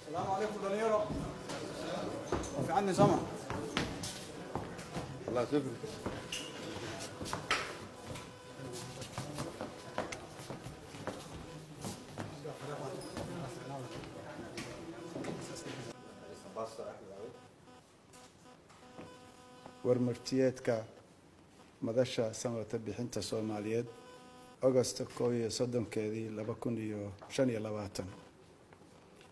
السلام عليكم دانييرو. في عندي سمع. الله يسلمك. warmartiyeedka madasha samata bixinta Soomaaliyeed August 31 2025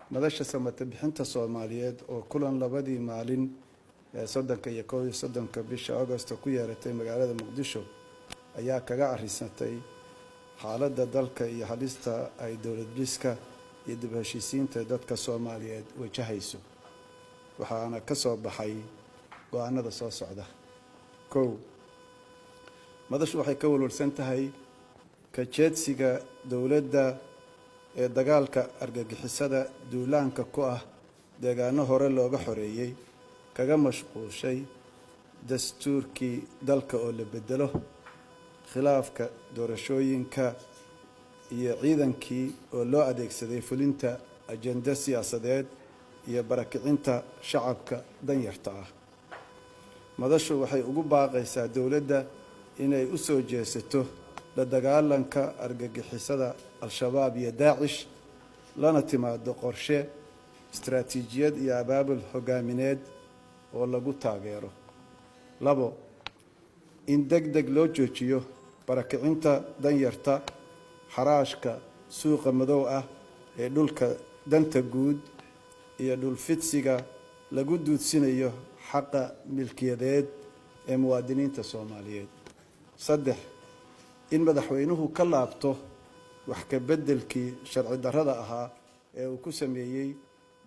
madasha samata bixinta Soomaaliyeed oo kulan labadii maalin ee 31 bisha August ku yeeratay magaalada Muqdisho ayaa kaga arisatay xaaladda dalka iyo halista ay dawlad-dhiska iyo dib u heshiisiinta dadka Soomaaliyeed wajahayso waxaana ka soo baxay go'aanada soo socda. madashu waxay ka walwalsan tahay ka jeedsiga dawladda ee dagaalka argagixisada duulaanka ku ah deegaano hore looga xoreeyay kaga mashquushay dastuurkii dalka oo la bedelo khilaafka doorashooyinka iyo ciidankii oo loo adeegsaday fulinta ajenda siyaasadeed iyo barakicinta shacabka danyarta ah. madashu waxay ugu baaqaysaa dawladda inay u soo jeesato la dagaalanka argagixisada al-shabaab iyo daacish lana timaado qorshe istaraatiijiyad iyo abaabul hogaamineed oo lagu taageero. 2 in degdeg loo joojiyo barakicinta danyarta xaraashka suuqa madow ah ee dhulka danta guud iyo dhul fidsiga lagu duudsinayo xaqa milkiyadeed ee muwaadiniinta Soomaaliyeed. 3 in madaxweynuhu ka laabto wax ka beddelkii sharci darrada ahaa ee uu ku sameeyay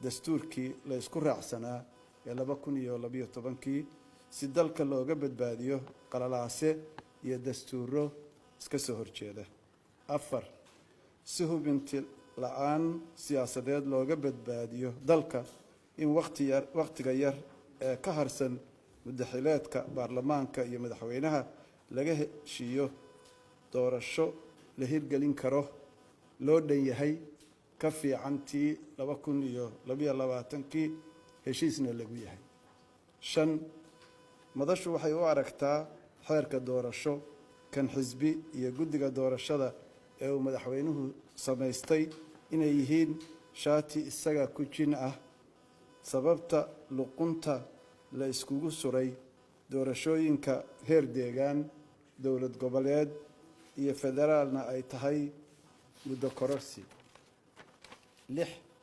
dastuurkii la isku raacsanaa ee 2012 si dalka looga badbaadiyo qalalaase iyo dastuuro iska soo horjeeda. 4 si hubinti la'aan siyaasadeed looga badbaadiyo dalka in waqtiga yar ee ka harsan muddaxileedka baarlamaanka iyo madaxweynaha laga heshiiyo doorasho la hirgelin karo loo dhan yahay ka fiicantii 2022 heshiisna lagu yahay. 5 madashu waxay u aragtaa xeerka doorasho kan xisbi iyo guddiga doorashada ee uu madaxweynuhu samaystay inay yihiin shaati isaga ku jin ah sababta luqunta la iskugu suray doorashooyinka heer deegaan dowlad goboleed iyo federaalna ay tahay muddo kororsi. 6